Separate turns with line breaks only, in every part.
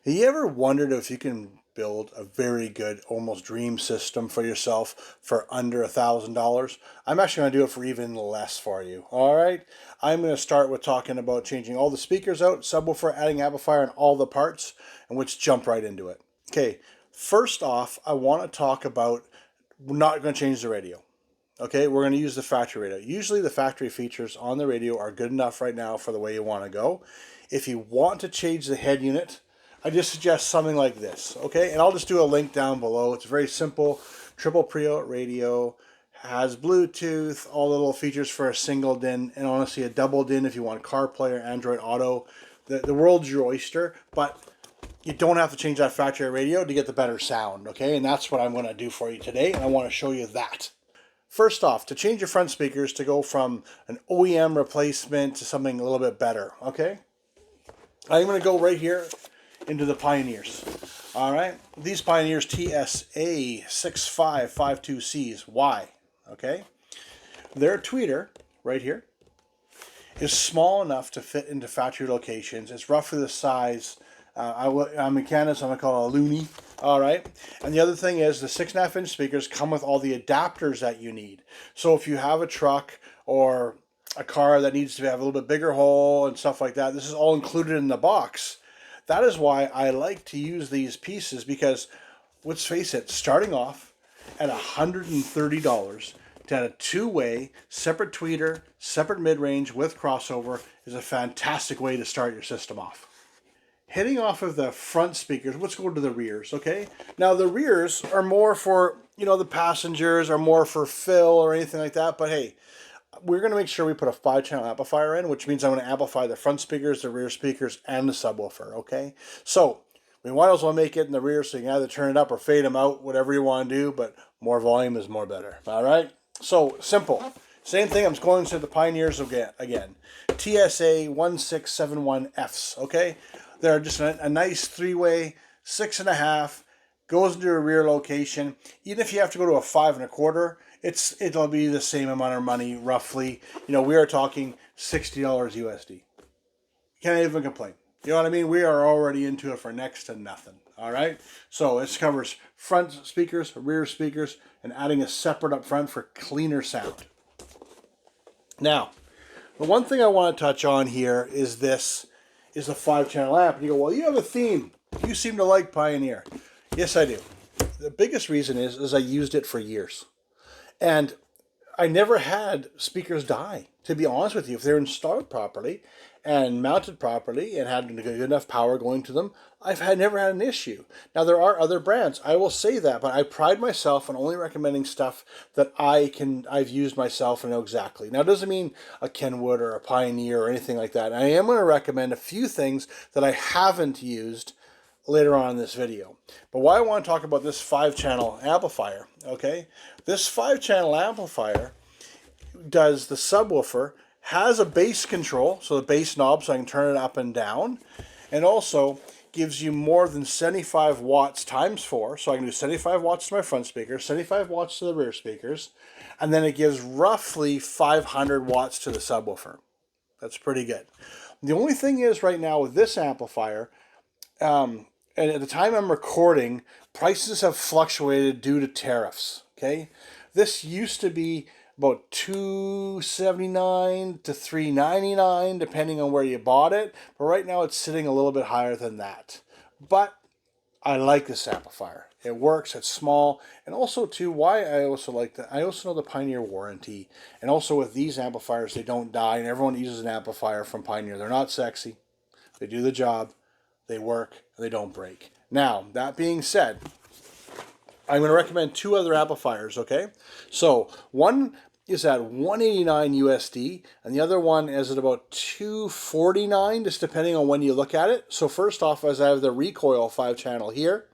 Have you ever wondered if you can build a very good, almost dream system for yourself for under $1,000? I'm actually going to do it for even less for you. All right. I'm going to start with talking about changing all the speakers out, subwoofer, adding amplifier, and all the parts, and let's jump right into it. Okay. First off, I want to talk about we're not going to change the radio. Okay, we're going to use the factory radio. Usually the factory features on the radio are good enough right now for the way you want to go. If you want to change the head unit, I just suggest something like this, okay? And I'll just do a link down below. It's very simple. Triple pre-out radio, has Bluetooth, all the little features for a single DIN, and honestly a double DIN if you want CarPlay or Android Auto. The world's your oyster, but you don't have to change that factory radio to get the better sound, okay? And that's what I'm going to do for you today, and I want to show you that. First off, to change your front speakers to go from an OEM replacement to something a little bit better, okay? I'm going to go right here into the Pioneers. All right, these Pioneers TSA 6552Cs. Why? Okay, their tweeter right here is small enough to fit into factory locations. It's roughly the size. I'm in Canada, so I'm going to call it a loonie. All right. And the other thing is the 6.5-inch speakers come with all the adapters that you need. So if you have a truck or a car that needs to have a little bit bigger hole and stuff like that, this is all included in the box. That is why I like to use these pieces, because let's face it, starting off at $130 to add a two-way separate tweeter, separate mid-range with crossover is a fantastic way to start your system off. Heading off of the front speakers, let's go to the rears, okay? Now, the rears are more for, the passengers, are more for fill or anything like that, but hey, we're going to make sure we put a 5-channel amplifier in, which means I'm going to amplify the front speakers, the rear speakers, and the subwoofer, okay? So, we might as well make it in the rear so you can either turn it up or fade them out, whatever you want to do, but more volume is more better, all right? So, simple. Same thing, I'm going to the Pioneers again. TSA 1671Fs, okay? They're just a nice three-way, 6.5, goes into a rear location. Even if you have to go to a 5 1/4, it'll be the same amount of money roughly. We are talking $60 USD. Can't even complain. You know what I mean? We are already into it for next to nothing. All right. So this covers front speakers, rear speakers, and adding a separate up front for cleaner sound. Now, the one thing I want to touch on here is this. Is a 5-channel amp. And you go, well, you have a theme. You seem to like Pioneer. Yes, I do. The biggest reason is I used it for years. And I never had speakers die, to be honest with you. If they're installed properly and mounted properly and had good enough power going to them, never had an issue. Now, there are other brands. I will say that, but I pride myself on only recommending stuff that I've used myself and know exactly. Now, it doesn't mean a Kenwood or a Pioneer or anything like that. I am going to recommend a few things that I haven't used later on in this video. But why I want to talk about this 5-channel amplifier, okay? This 5-channel amplifier does the subwoofer, has a bass control, so the bass knob so I can turn it up and down, and also gives you more than 75 watts times 4, so I can do 75 watts to my front speakers, 75 watts to the rear speakers, and then it gives roughly 500 watts to the subwoofer. That's pretty good. The only thing is right now with this amplifier, and at the time I'm recording, prices have fluctuated due to tariffs, okay? This used to be about $279 to $399, depending on where you bought it. But right now it's sitting a little bit higher than that. But I like this amplifier. It works, it's small, and also too, why I also like that, I also know the Pioneer warranty. And also with these amplifiers, they don't die, and everyone uses an amplifier from Pioneer. They're not sexy. They do the job. They work, and they don't break. Now, that being said, I'm going to recommend 2 other amplifiers, okay? So, one is at $189 USD, and the other one is at about $249, just depending on when you look at it. So first off, as I have the Recoil 5-channel here,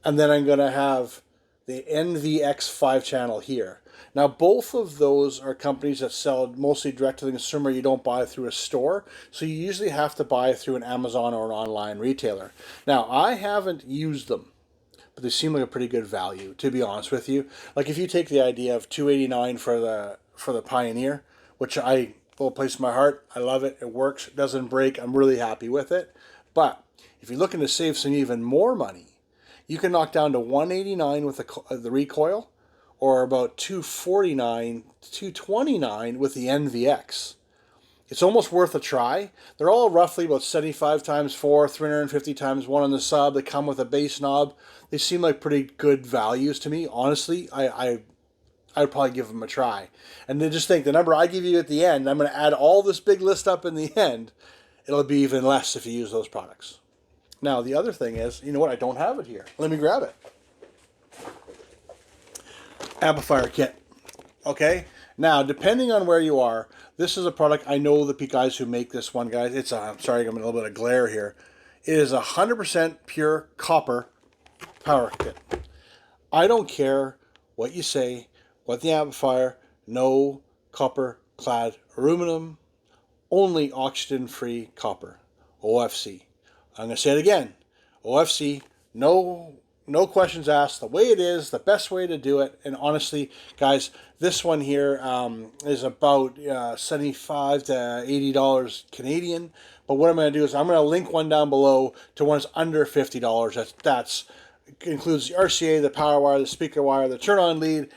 and then I'm going to have the NVX 5-channel here. Now, both of those are companies that sell mostly direct to the consumer. You don't buy through a store, so you usually have to buy through an Amazon or an online retailer. Now, I haven't used them, but they seem like a pretty good value, to be honest with you. Like if you take the idea of $289 for the Pioneer, which I will place in my heart, I love it, it works, it doesn't break, I'm really happy with it. But If you're looking to save some even more money, you can knock down to $189 with the Recoil, or about $249, $229 with the NVX. It's almost worth a try. They're all roughly about 75 times 4, 350 times 1 on the sub. They come with a bass knob. They seem like pretty good values to me. Honestly, I would probably give them a try. And then just think, the number I give you at the end, I'm going to add all this big list up in the end. It'll be even less if you use those products. Now, the other thing is, you know what? I don't have it here. Let me grab it. Amplifier kit. Okay? Now, depending on where you are, this is a product, I know the guys who make this one, guys. It's I'm sorry, I'm a little bit of glare here. It is 100% pure copper power kit. I don't care what you say, what the amplifier, no copper-clad aluminum, only oxygen-free copper, OFC. I'm going to say it again, OFC, no questions asked, the way it is, the best way to do it. And honestly, guys, this one here is about $75 to $80 Canadian. But what I'm going to do is I'm going to link one down below to one that's under $50. That's includes the RCA, the power wire, the speaker wire, the turn-on lead,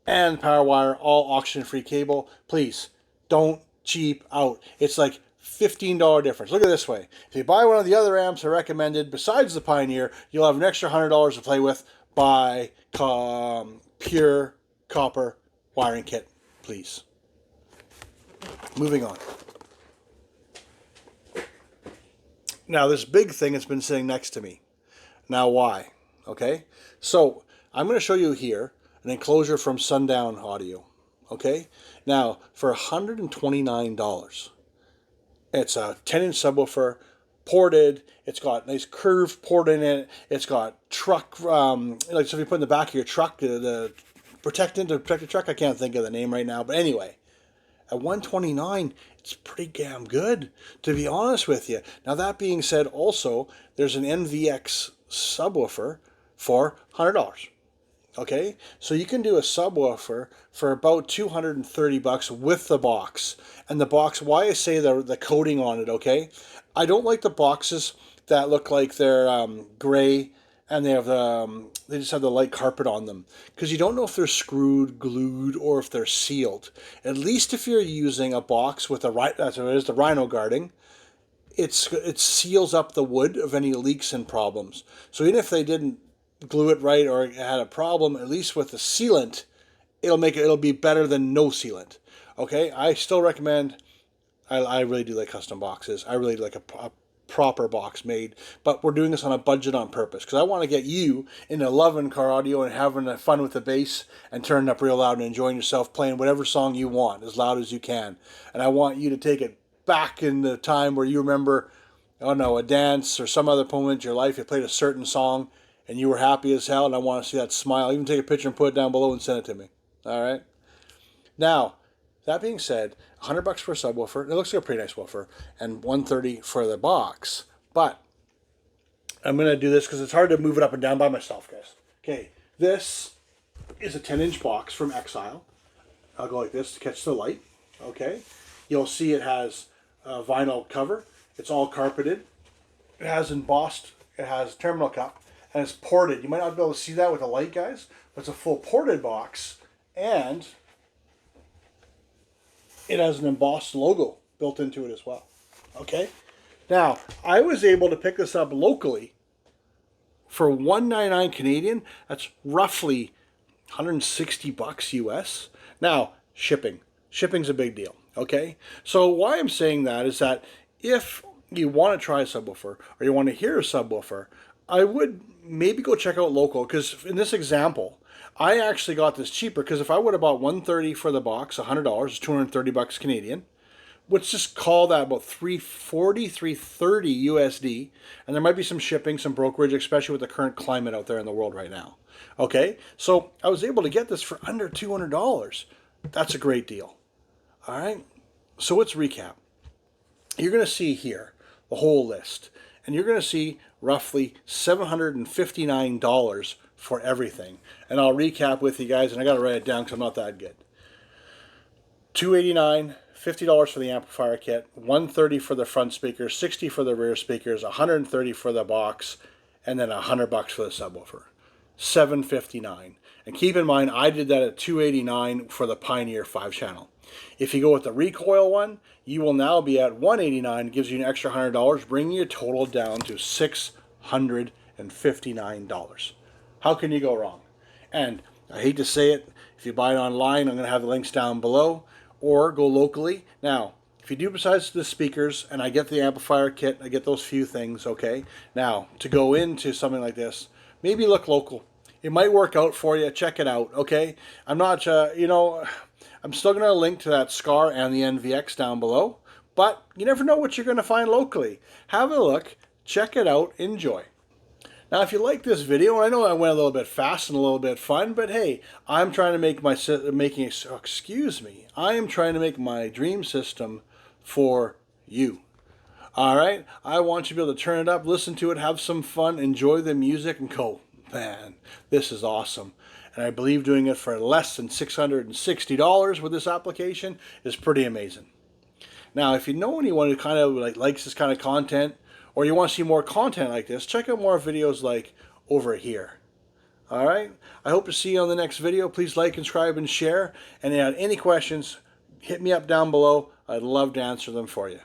and power wire, all oxygen-free cable. Please, don't cheap out. It's like $15 difference. Look at it this way. If you buy one of the other amps I recommended, besides the Pioneer, you'll have an extra $100 to play with. Buy pure copper wiring kit, please. Moving on. Now, this big thing has been sitting next to me. Now, why? Okay? So, I'm going to show you here an enclosure from Sundown Audio. Okay? Now, for $129, it's a 10-inch subwoofer, ported. It's got nice curved port in it. It's got truck, like so if you put in the back of your truck, the protected truck. I can't think of the name right now, but anyway, at $129, it's pretty damn good, to be honest with you. Now that being said, also there's an NVX subwoofer for $100. Okay, so you can do a subwoofer for about $230 with the box. And the box, why I say the coating on it, okay? I don't like the boxes that look like they're gray and they have they just have the light carpet on them, because you don't know if they're screwed, glued, or if they're sealed. At least if you're using a box with that's what it is, the rhino guarding, it seals up the wood of any leaks and problems. So even if they didn't glue it right or it had a problem, at least with the sealant, it'll be better than no sealant. Okay, I still recommend. I really do like custom boxes. I really like a proper box made, but we're doing this on a budget on purpose because I want to get you into loving car audio and having fun with the bass and turning up real loud and enjoying yourself playing whatever song you want as loud as you can. And I want you to take it back in the time where you remember, I don't know, a dance or some other moment in your life you played a certain song and you were happy as hell, and I want to see that smile. Even take a picture and put it down below and send it to me. All right? Now, that being said, $100 for a subwoofer. It looks like a pretty nice woofer, and $130 for the box. But I'm going to do this because it's hard to move it up and down by myself, guys. Okay, this is a 10-inch box from Exile. I'll go like this to catch the light. Okay, you'll see it has a vinyl cover. It's all carpeted. It has embossed. It has terminal cup. And it's ported. You might not be able to see that with the light, guys, but it's a full ported box, and it has an embossed logo built into it as well. Okay? Now, I was able to pick this up locally for $199 Canadian. That's roughly $160 US. Now, shipping. Shipping's a big deal. Okay? So why I'm saying that is that if you want to try a subwoofer or you want to hear a subwoofer, I would maybe go check out local, because in this example, I actually got this cheaper, because if I would have bought $130 for the box, $100 is $230 Canadian. Let's just call that about $340, $330 USD, and there might be some shipping, some brokerage, especially with the current climate out there in the world right now. Okay, so I was able to get this for under $200. That's a great deal. All right, so let's recap. You're going to see here the whole list, and you're going to see roughly $759 for everything. And I'll recap with you guys, and I got to write it down because I'm not that good. $289 $50 for the amplifier kit, $130 for the front speakers, $60 for the rear speakers, $130 for the box, and then $100 for the subwoofer. $759. And keep in mind, I did that at $289 for the Pioneer 5-channel. If you go with the Recoil one, you will now be at $189. It gives you an extra $100, bringing your total down to $659. How can you go wrong? And I hate to say it, if you buy it online, I'm going to have the links down below, or go locally. Now, if you do besides the speakers, and I get the amplifier kit, I get those few things, okay? Now, to go into something like this, maybe look local. It might work out for you. Check it out, okay? I'm not, I'm still going to link to that SCAR and the NVX down below, but you never know what you're going to find locally. Have a look, check it out, enjoy. Now, if you like this video, and I know I went a little bit fast and a little bit fun, but hey, I'm trying to make I'm trying to make my dream system for you. All right, I want you to be able to turn it up, listen to it, have some fun, enjoy the music, and go, man, this is awesome. And I believe doing it for less than $660 with this application is pretty amazing. Now, if you know anyone who kind of likes this kind of content, or you want to see more content like this, check out more videos like over here. All right, I hope to see you on the next video. Please like, subscribe, and share. And if you have any questions, hit me up down below. I'd love to answer them for you.